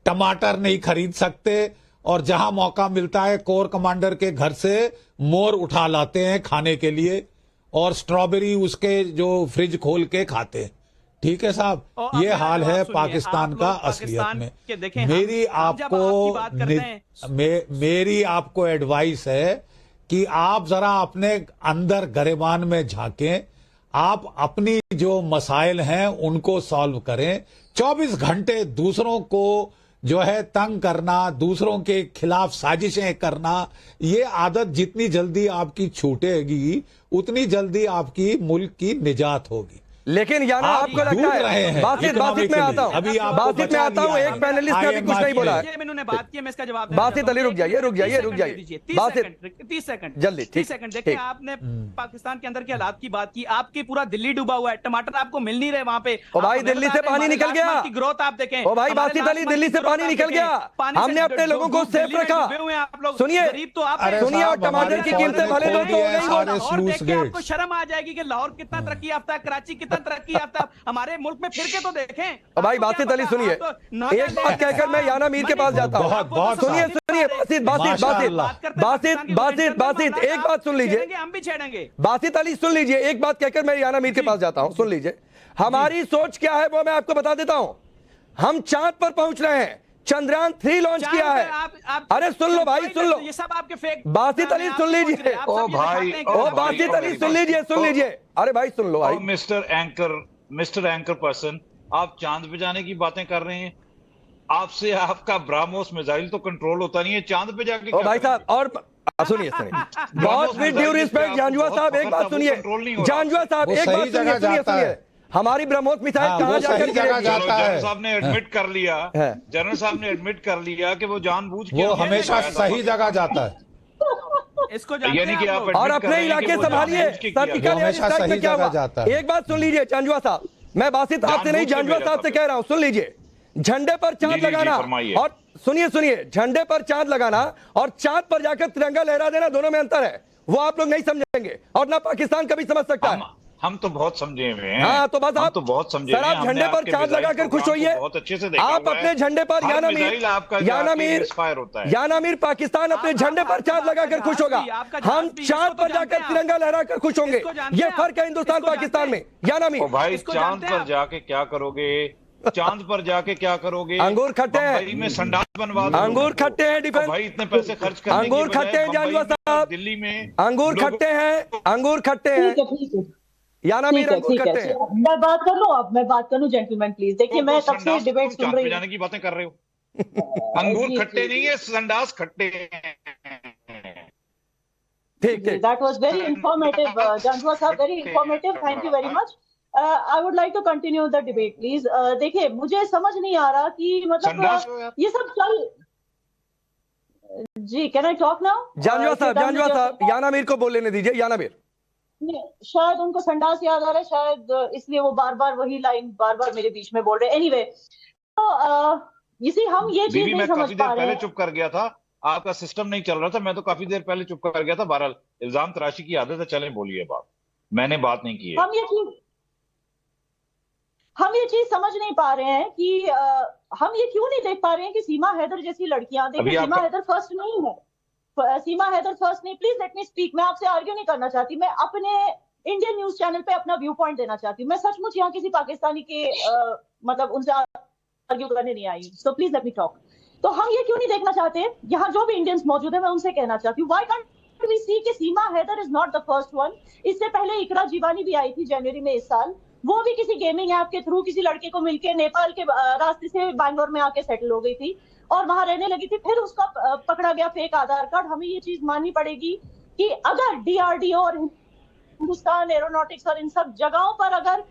टमाटर नहीं खरीद सकते, और जहां मौका मिलता है कोर कमांडर के घर से मोर उठा लाते हैं खाने के लिए, और स्ट्रॉबेरी उसके जो फ्रिज खोल के खाते हैं। ठीक है साहब, ये हाल है पाकिस्तान का असलियत में। मेरी आपको एडवाइस है कि आप जरा अपने अंदर गरेबान में झांकें, आप अपनी जो मसाइल हैं उनको सॉल्व करें। 24 घंटे दूसरों को जो है तंग करना, दूसरों के खिलाफ साजिशें करना, ये आदत जितनी जल्दी आपकी छूटेगी उतनी जल्दी आपकी मुल्क की निजात होगी। लेकिन याना आपको लगता है, बासित में आता हूँ, एक पैनलिस्ट ने अभी कुछ नहीं बोला है। मैंने बात की, मैं इसका जवाब। बासित अली रुक जाइए, बासित 30 सेकंड जल्दी, 30 सेकंड। देखिए, आपने पाकिस्तान के अंदर के हालात की बात की, आपकी पूरा दिल्ली डूबा हुआ है, टमाटर आपको मिल नहीं रहे वहाँ पे। भाई दिल्ली से पानी निकल गया, ग्रोथ आप देखें। ओ भाई बासित अली, दिल्ली से पानी निकल गया, हमने अपने लोगों को सेफ रखा। सुनिए, और टमाटर की कीमतें भले दो तो आपको शर्म आ जाएगी कि लाहौर कितना तरक्की याफ्ता है, कराची कितना तरक्की याफ्ता है, हमारे मुल्क में फिर के तो देखें। भाई बासित अली सुनिए, एक बात कहकर मैं याना मीर के पास जाता हूँ। सुनिए बासित एक बात सुन लीजिए, हम भी छेड़ेंगे। बासित अली सुन लीजिए, एक बात कहकर मैं याना मीर के पास जाता हूँ, सुन लीजिए। हमारी सोच क्या है वो मैं आपको बता देता हूँ। हम चांद पर पहुंच रहे हैं, चंद्रयान 3 लॉन्च किया है। अरे सुन लो भाई, सुन लो, ये सब आपके फेक। बासित अली सुन लीजिए, बासित अली सुन लीजिए। अरे भाई सुन लो भाई। मिस्टर एंकर पर्सन, आप चांद पे जाने की बातें कर रहे हैं, आपसे आपका ब्राह्मोस मिसाइल तो कंट्रोल होता नहीं है, चांद पे जाके भाई साहब। और सुनिए बहुत विद ड्यू रिस्पेक्ट जांजुआ साहब, एक बात सुनिए, जांजुआ साहब एक बात सुनिए, हमारी ब्रह्मोस मिसाइल कहां जाकर जाता है? जनरल साहब ने एडमिट कर लिया, जनरल साहब ने एडमिट कर लिया कि वो जानबूझ के, वो हमेशा सही जगह जाता है। इसको यानी कि आप और अपने इलाके संभालिए, क्या हुआ? एक बात सुन लीजिए जांजुआ साहब, मैं बासित आपसे नहीं, जांजुआ साहब से कह रहा हूं, सुन लीजिए। झंडे पर चांद लगाना और सुनिए, झंडे पर चांद लगाना और चांद पर जाकर तिरंगा लहरा देना, दोनों में अंतर है। वो आप लोग नहीं समझेंगे और ना पाकिस्तान कभी समझ सकता है। हम तो बहुत समझे हुए हैं। हाँ, तो बस आप तो बहुत समझे सर, आप झंडे पर चांद लगाकर खुश होइए। बहुत अच्छे से देखा आप अपने झंडे पर याना मीर पाकिस्तान अपने झंडे पर चांद लगाकर खुश होगा, हम चांद पर जाकर तिरंगा लहराकर खुश होंगे। ये फर्क है हिंदुस्तान पाकिस्तान में। याना मीर भाई, चांद पर जाके क्या करोगे? चांद पर जाके क्या करोगे? अंगूर खट्टे हैं, में संडास बनवा दो। अंगूर खट्टे हैं, डिफेंस भाई इतने पैसे खर्च करने अंगूर खट्टे हैं जांजुआ साहब, दिल्ली में अंगूर खट्टे हैं, अंगूर खट्टे हैं। याना मीर अंगूर खट्टे हैं। मैं बात कर लूं, अब मैं बात करूं जेंटलमैन प्लीज। देखिए, मैं तब से डिबेट सुन रही हूं। जाने की बातें कर रहे हो, अंगूर खट्टे नहीं है, संडास खट्टे हैं। ठीक ठीक। That was very informative, Janjua साहब, very informative. Thank you very much. I would like to continue the debate, please. देखिए, मुझे समझ नहीं आ रहा कि मतलब ये सब चल जी। Can I talk now? जानजुआ साहब, याना मीर को बोल लेने दीजिए। याना मीर, शायद उनको संडास याद आ रहा है, शायद इसलिए वो बार बार वही लाइन बार बार मेरे बीच में बोल रहे हैं। एनीवे, इसी हम ये चीज नहीं समझ पा रहे हैं। पहले चुप कर गया था, आपका सिस्टम नहीं चल रहा था, मैं तो काफी देर पहले चुप कर गया था। बहरहाल इल्जाम तराशी की आदत है, चले बोलिए बात, मैंने बात नहीं की है। हम ये चीज समझ नहीं पा रहे हैं कि हम ये क्यों नहीं देख पा रहे हैं कि सीमा हैदर जैसी लड़कियां, देखिए सीमा हैदर फर्स्ट नहीं है, सीमा हैदर फर्स्ट नहीं। Please let me speak. मैं आपसे आर्ग्यू नहीं करना चाहती, मैं अपने इंडियन न्यूज चैनल पे अपना व्यू पॉइंट देना चाहती हूँ। मैं सचमुच यहाँ किसी पाकिस्तानी के मतलब उनसे आर्ग्यू करने नहीं आई, so please let me talk. तो हम ये क्यों नहीं देखना चाहते, यहाँ जो भी इंडियंस मौजूद है मैं उनसे कहना चाहती हूँ, व्हाई कांट वी सी कि Seema Haider is not the first one. इससे पहले इकरा जीवानी भी आई थी जनवरी में इस साल, वो भी किसी गेमिंग ऐप के थ्रू किसी लड़के को मिलके नेपाल के रास्ते से बैंगलोर में आके सेटल हो गई थी और वहां रहने लगी थी। फिर उसका पकड़ा गया फेक आधार कार्ड। हमें ये चीज माननी पड़ेगी कि अगर डीआरडीओ और हिंदुस्तान एरोनॉटिक्स और इन सब जगहों पर, अगर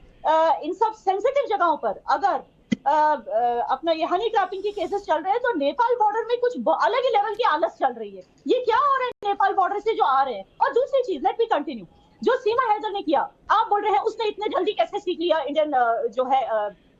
इन सब सेंसिटिव जगहों पर अगर अपना ये हनी ट्रैपिंग के केसेस चल रहे हैं, तो नेपाल बॉर्डर में कुछ अलग ही लेवल की आलस चल रही है। ये क्या हो रहा है नेपाल बॉर्डर से जो आ रहे हैं। और दूसरी चीज, लेट मी कंटिन्यू, जो सीमा हैदर ने किया, आप बोल रहे हैं उसने इतने जल्दी कैसे सीख लिया इंडियन जो है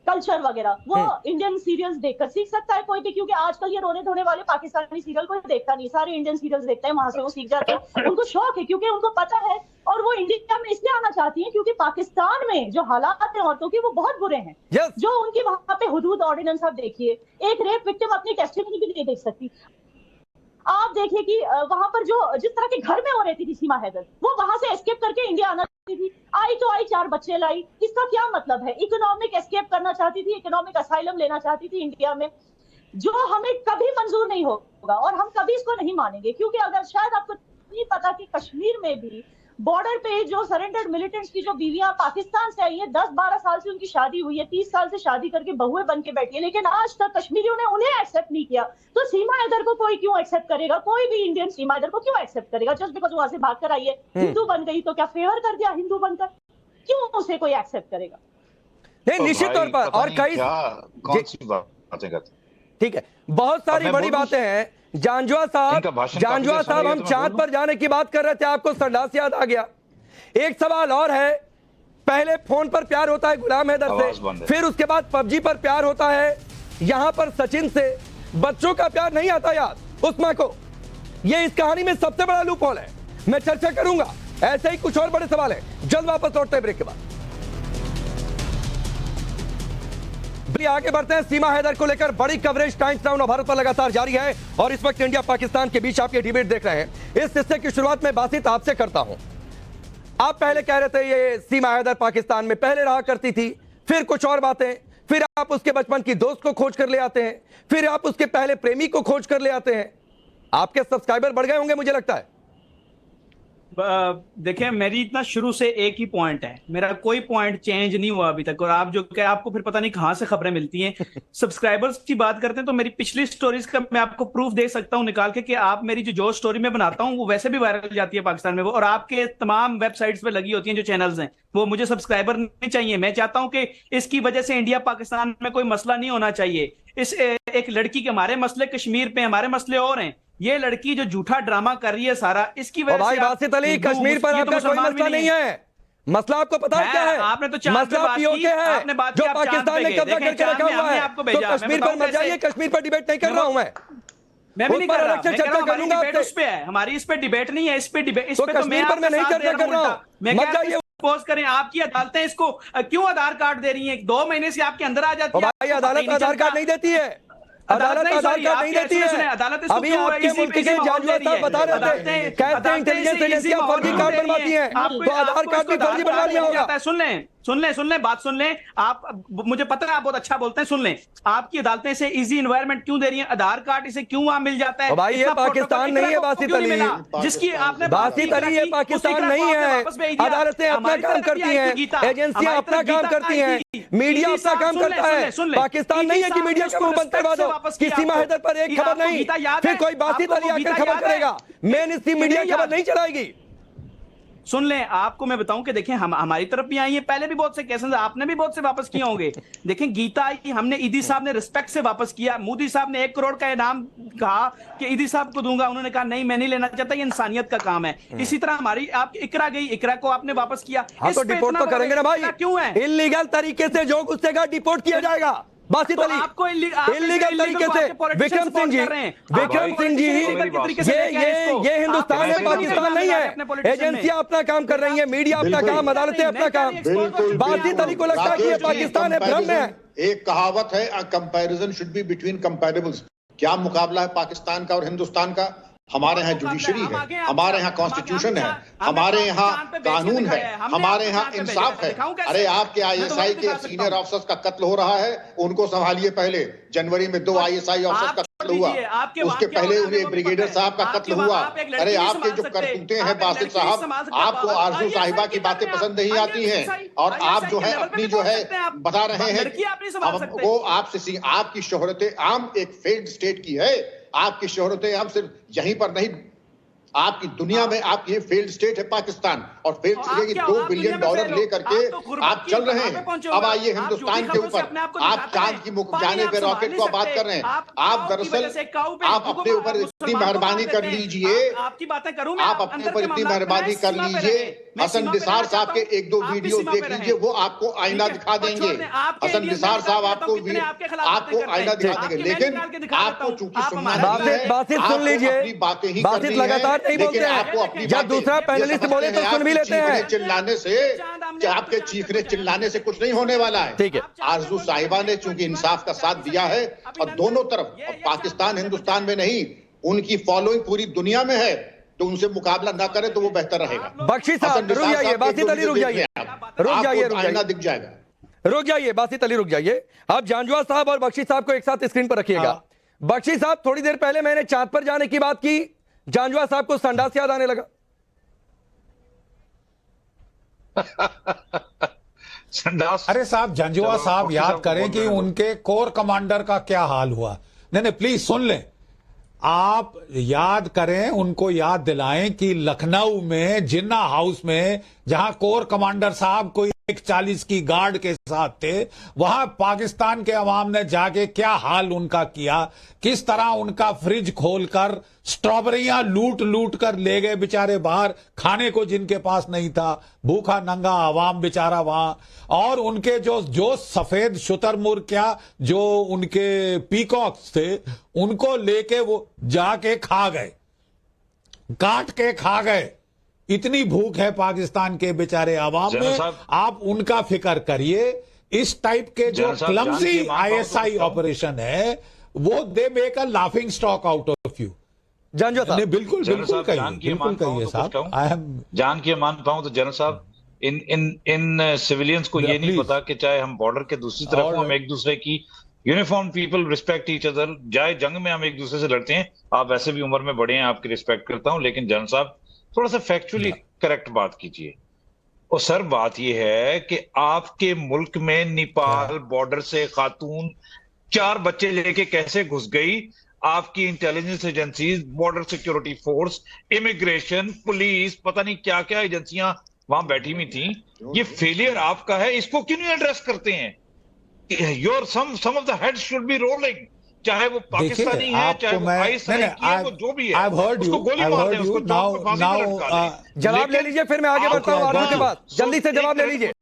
कल्चर वगैरह। वो इंडियन सीरियल्स देखकर सीख सकता है कोई भी, क्योंकि आजकल ये रोने धोने वाले पाकिस्तानी सीरियल कोई देखता नहीं, सारे इंडियन सीरियल्स देखते हैं, वहां से वो सीख जाते हैं। उनको शौक है क्योंकि उनको पता है, और वो इंडिया में इसलिए आना चाहती है क्योंकि पाकिस्तान में जो हालात हैं औरतों के वो बहुत बुरे हैं। जो उनकी वहां पे हुदूद ऑर्डिनेंस आप देखिए, एक रेप विक्टिम अपनी टेस्टिमनी भी नहीं देख सकती। आप देखिए कि वहां पर जो जिस तरह के घर में वो रहती थी सीमा हैदर, वो वहां से एस्केप करके इंडिया आना चाहती थी। आई तो आई, 4 बच्चे लाई। इसका क्या मतलब है? इकोनॉमिक एस्केप करना चाहती थी, इकोनॉमिक असाइलम लेना चाहती थी इंडिया में, जो हमें कभी मंजूर नहीं होगा और हम कभी इसको नहीं मानेंगे। क्योंकि अगर शायद आपको नहीं पता कि कश्मीर में भी बॉर्डर पे जो सरेंडर्ड मिलिटेंट्स की जो बीवियां पाकिस्तान से आई है, 10-12 साल से उनकी शादी हुई है, 30 साल से शादी करके बहुएं बन के बैठी है, लेकिन आज तक कश्मीरियों ने उन्हें एक्सेप्ट नहीं किया। तो सीमा हैदर को कोई क्यों एक्सेप्ट करेगा? कोई भी इंडियन सीमा हैदर को क्यों एक्सेप्ट करेगा? जस्ट बिकॉज वहां से भाग कर आई है, हिंदू बन गई, तो क्या फेवर कर दिया हिंदू बनकर? क्यों उसे कोई एक्सेप्ट करेगा? नहीं, निश्चित तौर पर। और कई कौन सी बातें करते, ठीक है, बहुत सारी बड़ी बातें हैं। जानजुआ साहब, हम चांद पर जाने की बात कर रहे थे, आपको संडास याद आ गया। एक सवाल और है, पहले फोन पर प्यार होता है गुलाम हैदर से, फिर उसके बाद पबजी पर प्यार होता है, यहां पर सचिन से। बच्चों का प्यार नहीं आता याद उस्मा को। ये इस कहानी में सबसे बड़ा लूप होल है। मैं चर्चा करूंगा, ऐसे ही कुछ और बड़े सवाल है। जल्द वापस लौटते हैं ब्रेक के बाद। आगे बढ़ते हैं। सीमा हैदर को लेकर बड़ी कवरेज टाइम्स नाउ भारत पर लगातार जारी है और इस वक्त इंडिया पाकिस्तान के बीच आप ये डिबेट देख रहे हैं। इस हिस्से की शुरुआत में बातचीत आपसे करता हूं। आप पहले कह रहे थे ये सीमा हैदर पाकिस्तान में पहले रहा करती थी, फिर कुछ और बातें, फिर आप उसके बचपन की दोस्त को खोज कर ले आते हैं, फिर आप उसके पहले प्रेमी को खोज कर ले आते हैं। आपके सब्सक्राइबर बढ़ गए होंगे मुझे लगता है। देखिए, मेरी इतना शुरू से एक ही पॉइंट है, मेरा कोई पॉइंट चेंज नहीं हुआ अभी तक। और आप जो कह, आपको फिर पता नहीं कहां से खबरें मिलती हैं। सब्सक्राइबर्स की बात करते हैं तो मेरी पिछली स्टोरीज का मैं आपको प्रूफ दे सकता हूं निकाल के कि आप मेरी जो स्टोरी में बनाता हूं वो वैसे भी वायरल जाती है पाकिस्तान में वो, और आपके तमाम वेबसाइट्स पे लगी होती हैं जो चैनल्स हैं वो। मुझे सब्सक्राइबर नहीं चाहिए। मैं चाहता हूं कि इसकी वजह से इंडिया पाकिस्तान में कोई मसला नहीं होना चाहिए। इस एक लड़की के हमारे मसले कश्मीर पे, हमारे मसले और हैं। ये लड़की जो झूठा ड्रामा कर रही है सारा, इसकी वजह से बासित अली, कश्मीर पर आपका कोई मसला नहीं है। मसला आपको पता है क्या है? आपने तो मसला पीओके है जो पाकिस्तान ने कब्जा करके रखा हुआ है। तो कश्मीर पर मत जाइए, कश्मीर पर डिबेट नहीं कर रहा हूं मैं भी नहीं कर रहा। चर्चा करूंगा आपसे। उस पे है, हमारी इस पे डिबेट नहीं है। इस पे डिबेट, इस पे तो कश्मीर पर मैं नहीं चर्चा कर रहा हूं। मत जाइए। सपोज करें आपकी अदालतें इसको क्यों आधार कार्ड दे रही हैं? 2 महीने से आपके अंदर आ जाती है। भाई अदालत आधार कार्ड नहीं देती है, अदालत आधार कार्ड नहीं देती है। अभी आपके मुल्क के जानजुआ साहब बता रहे थे, कहते हैं इंटेलिजेंस एजेंसियां फर्जी कार्ड बनवाती हैं, तो आधार कार्ड भी फर्जी बनवा लिया होगा। सुन लें, सुन लें, बात सुन लें आप। मुझे पता है आप बहुत अच्छा बोलते हैं, सुन लें। आपकी अदालतें से इजी एनवायरनमेंट क्यों दे रही हैं? आधार कार्ड इसे क्यों वहां मिल जाता है? भाई ये पाकिस्तान नहीं है बासित अली, जिसकी आपने बासित अली ये पाकिस्तान नहीं है। अदालतें अपना काम करती हैं, एजेंसियां अपना काम करती हैं, मीडिया अपना काम करता है। पाकिस्तान नहीं है कि मीडिया का मुंह बंद करवा दो कि सीमा हैदर पर एक खबर नहीं, फिर कोई बासित अली आकर खबर करेगा। मेन स्ट्रीम मीडिया खबर नहीं चलाएगी। सुन लें, आपको मैं बताऊं कि देखें हम हमारी तरफ भी आई है, पहले भी बहुत से केसेस आपने भी बहुत से वापस किए होंगे। देखें गीता आई, हमने ईदी साहब ने रिस्पेक्ट से वापस किया। मोदी साहब ने 1 करोड़ का इनाम कहा कि ईदी साहब को दूंगा, उन्होंने कहा नहीं मैं नहीं लेना चाहता, ये इंसानियत का काम है। इसी तरह हमारी आप इकरा गई, इकरा को आपने वापस किया। हाँ तो डिपोर्ट तो करेंगे ना भाई, क्यों है? इलीगल तरीके से जो घुसेगा डिपोर्ट किया जाएगा। बासित अली आपको इलीगल तरीके से विक्रम सिंह जी ये हिंदुस्तान है, पाकिस्तान नहीं है। एजेंसियां अपना काम कर रही हैं, मीडिया अपना काम, अदालतें अपना काम। बासित अली को लगता है कि ये पाकिस्तान है, भ्रम है। एक कहावत है, कंपैरिजन शुड बी बिटवीन कंपैरेबल्स। क्या मुकाबला है पाकिस्तान का और हिंदुस्तान का? हमारे यहाँ जुडिशरी है, हमारे यहाँ कॉन्स्टिट्यूशन है, हमारे यहाँ कानून है, हमारे यहाँ इंसाफ है। अरे आपके आईएसआई के सीनियर ऑफिसर्स का कत्ल हो रहा है, उनको संभालिए। पहले जनवरी में 2 आईएसआई ऑफिसर्स का कत्ल हुआ, उसके पहले उन्हें ब्रिगेडियर साहब का कत्ल हुआ। अरे आपके जो करतूते हैं बासित साहब, आपको आरजू साहिबा की बातें पसंद नहीं आती हैं, और आप जो है अपनी जो है बता रहे हैं वो आपसे आपकी शोहरत आम एक फेल्ड स्टेट की है। आपकी शोहरतें हम सिर्फ यहीं पर नहीं, आपकी दुनिया में आपकी फेल्ड स्टेट है पाकिस्तान, और फेल्ड स्टेट की $2 बिलियन लेकर के आप चल रहे हैं। अब आइए हिंदुस्तान के ऊपर, आप चांद की मुख जाने पे रॉकेट को बात कर रहे हैं। आप दरअसल आप अपने ऊपर इतनी मेहरबानी कर लीजिए, आप अपने ऊपर इतनी मेहरबानी कर लीजिए। हसन निसार साहब के 1-2 वीडियो देख लीजिए, वो आपको आईना दिखा देंगे। हसन निसार साहब आपको आईना दिखा देंगे, लेकिन आपको चूंकि सुनना बासित सुन लीजिए, बातें ही बासित लगातार नहीं बोलते हैं। जब दूसरा पैनलिस्ट बोले तो सुन भी लेते हैं। चिल्लाने से, आपके चीखने चिल्लाने से कुछ नहीं होने वाला है। ठीक है, आरजू साहिबा ने चूंकि इंसाफ का साथ दिया है, और दोनों तरफ, पाकिस्तान हिंदुस्तान में नहीं, उनकी फॉलोइंग पूरी दुनिया में है, तो उनसे मुकाबला ना करे तो वो बेहतर रहेगा। बख्शी साहब रुक जाइए, बासित अली रुक जाइए, आईना दिख जाएगा। रुक जाइए बासित अली, रुक जाइए। आप जांजवा साहब और बख्शी साहब को एक साथ स्क्रीन पर रखिएगा। बख्शी साहब, थोड़ी देर पहले मैंने चांद पर जाने की बात की, जांजवा साहब को संडास याद आने लगा। संडास? अरे साहब, जांजवा साहब याद करें कि उनके कोर कमांडर का क्या हाल हुआ। नहीं प्लीज सुन लें, आप याद करें, उनको याद दिलाएं कि लखनऊ में जिन्ना हाउस में, जहां कोर कमांडर साहब कोई 40 की गार्ड के साथ थे, वहां पाकिस्तान के अवाम ने जाके क्या हाल उनका किया, किस तरह उनका फ्रिज खोलकर स्ट्रॉबेरियां लूट कर ले गए बेचारे बाहर, खाने को जिनके पास नहीं था, भूखा नंगा अवाम बेचारा वहां। और उनके जो सफेद शुतरमुर्ग, क्या जो उनके पीकॉक्स थे, उनको लेके वो जाके खा गए, काट के खा गए। इतनी भूख है पाकिस्तान के बेचारे आवाम में, आप उनका फिक्र करिए। इस टाइप के जो क्लमसी आईएसआई ऑपरेशन है, वो they make a laughing stock out of you. बिल्कुल कहिए, बिल्कुल कहिए साहब। आई एम जान के मानता हूं तो जनरल साहब, इन सिविलियंस को ये नहीं पता कि चाहे हम बॉर्डर के दूसरी तरफ हम एक दूसरे की uniform people respect each other, चाहे जंग में हम एक दूसरे से लड़ते हैं। आप वैसे भी उम्र में बड़े हैं, आपकी रिस्पेक्ट करता हूं, लेकिन जनरल साहब थोड़ा सा फैक्चुअली करेक्ट बात कीजिए। और सर बात यह है कि आपके मुल्क में नेपाल बॉर्डर से खातून 4 बच्चे लेके कैसे घुस गई? आपकी intelligence agencies, border security force, immigration, police, पता नहीं क्या क्या एजेंसियां वहां बैठी हुई थी। ये फेलियर आपका है, इसको क्यों नहीं एड्रेस करते हैं? Your some of the heads should be rolling, चाहे वो पाकिस्तानी है, चाहे वो आईएसआई है, वो जो भी है, उसको गोली मार दें, उसको जवाब ले लीजिए, फिर मैं आगे बढ़ता हूँ आरजू के बाद। जल्दी से जवाब ले लीजिए।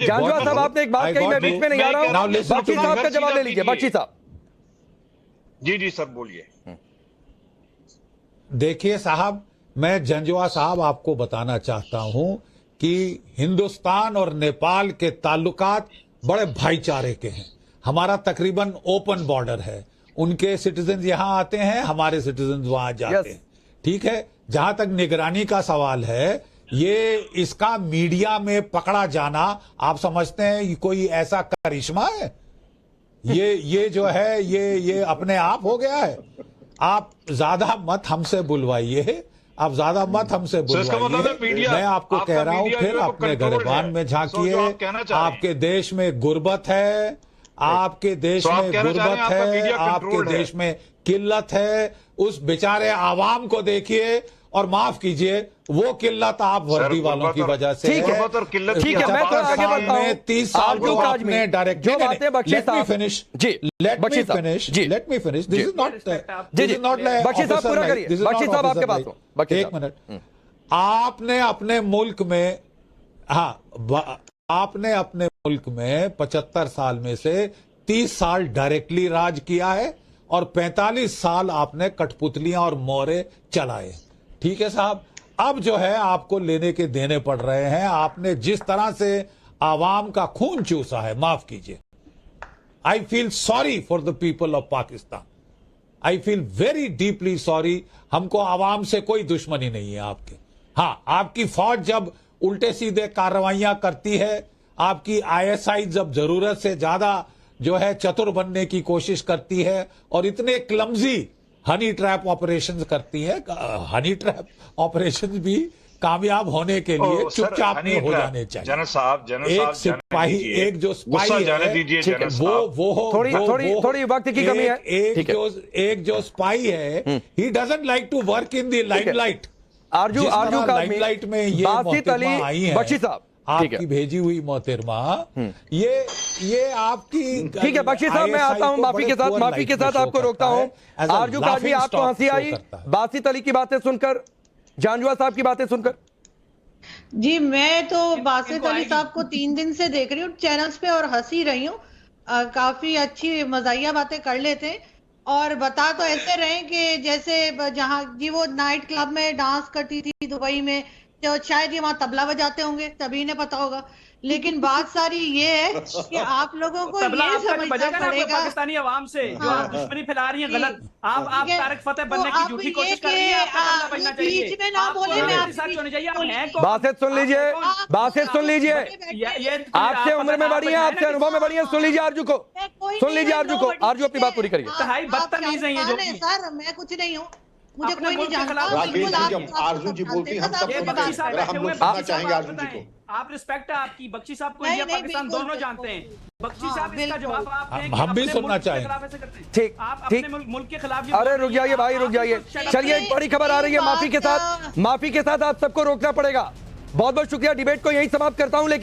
जांजवा साहब, आपने एक बात कही, मैं बीच में नहीं आ रहा हूँ, बख्शी साहब का जवाब ले लीजिए। बख्शी साहब। जी सर बोलिए। देखिए साहब, मैं जांजवा साहब आपको बताना चाहता हूं कि हिंदुस्तान और नेपाल के ताल्लुकात बड़े भाईचारे के हैं। हमारा तकरीबन ओपन बॉर्डर है, उनके सिटीजन यहां आते हैं, हमारे सिटीजन वहां जाते हैं। ठीक है, जहां तक निगरानी का सवाल है, ये इसका मीडिया में पकड़ा जाना आप समझते हैं ये कोई ऐसा करिश्मा है? ये जो है ये अपने आप हो गया है। आप ज्यादा मत हमसे बुलवाइए, आप ज्यादा मत हमसे बुलवाइए। मैं आपको कह रहा हूं फिर अपने गर्भान में झांकिए। आपके देश में गुर्बत है, आपके देश में गुर्बत है, आपके देश में किल्लत है। उस बेचारे आवाम को देखिए और माफ कीजिए वो किल्लत आप वर्दी वालों की वजह से ठीक है, ठीक है। मैं तो आगे बढ़ता हूं। 30 साल जो आपने डायरेक्ट जो बातें बख्शी साहब फिनिश जी let me finish this is not Bakshi साहब पूरा करिए। बख्शी साहब आपके पास हो, एक मिनट। आपने अपने मुल्क में आपने अपने मुल्क में 75 साल में से 30 साल डायरेक्टली राज किया है और 45 साल आपने कठपुतलियां और मोहरे चलाए। ठीक है साहब, अब जो है आपको लेने के देने पड़ रहे हैं। आपने जिस तरह से आवाम का खून चूसा है, माफ कीजिए, I feel sorry for the people of Pakistan, I feel very deeply sorry. हमको आवाम से कोई दुश्मनी नहीं है आपके। हाँ, आपकी फौज जब उल्टे सीधे कार्रवाइयां करती है, आपकी आईएसआई जब जरूरत से ज्यादा जो है चतुर बनने की कोशिश करती है और इतने क्लमजी हनी ट्रैप ऑपरेशंस करती है, हनी ट्रैप ऑपरेशंस भी कामयाब होने के लिए चुपचाप में हो जाने चाहिए। जनरल साहब एक सिपाही, एक जो सिपाही है वो थोड़ी वक्त की कमी है। एक जो स्पाई है, he doesn't like to work in the limelight. आरजू का लाइमलाइट में ये मोहतरमा आई है, बख्शी साहब आपकी भेजी हुई मोहतरमा, ये आपकी ठीक है। बख्शी साहब मैं आता हूं माफी के साथ आपको रोकता हूं। आरजू काजमी, आपको हंसी आई बासित अली की बातें सुनकर, जानजुआ साहब की बातें सुनकर? जी, मैं तो बासित अली साहब को 3 दिन से देख रही हूँ चैनल्स पे और हंसी रही हूँ। काफी अच्छी मजाहिया बातें कर लेते हैं और बता तो ऐसे रहे कि जैसे जहाँ जी वो नाइट क्लब में डांस करती थी दुबई में, तो शायद ये वहां तबला बजाते होंगे, तभी इन्हें पता होगा। लेकिन बात सारी ये है कि आप लोगों को ये समझना पड़ेगा पाकिस्तानी अवाम से जो आप दुश्मनी फैला रही हैं गलत। आप तारिक फतेह बनने की झूठी कोशिश कर रही हैं। बीच में ना बोले, मैं बातें सुन लीजिए, बातें सुन लीजिए। आपसे उम्र में बड़ी है, आपसे अनुभव में बड़ी है। सुन लीजिए आरजू को, सुन लीजिए आरजू को। आरजू अपनी बात पूरी करिए। बदतमीज है सर, मैं कुछ नहीं हूँ, मुझे कोई नहीं जानता। आरजू जी बोलती हैं, हम सब सुनना चाहेंगे आरजू जी को। आप रिस्पेक्ट है आपकी। बख्शी साहब को इंडिया पाकिस्तान दोनों जानते हैं। बख्शी साहब इसका जवाब आप दें। हम भी सुनना चाहेंगे। ठीक, आप अपने मुल्क के खिलाफ। अरे रुक जाइए भाई, रुक जाइए। चलिए, एक बड़ी खबर आ रही है माफी के साथ आप सबको रोकना पड़ेगा। बहुत बहुत शुक्रिया। डिबेट को यही समाप्त करता हूं, लेकिन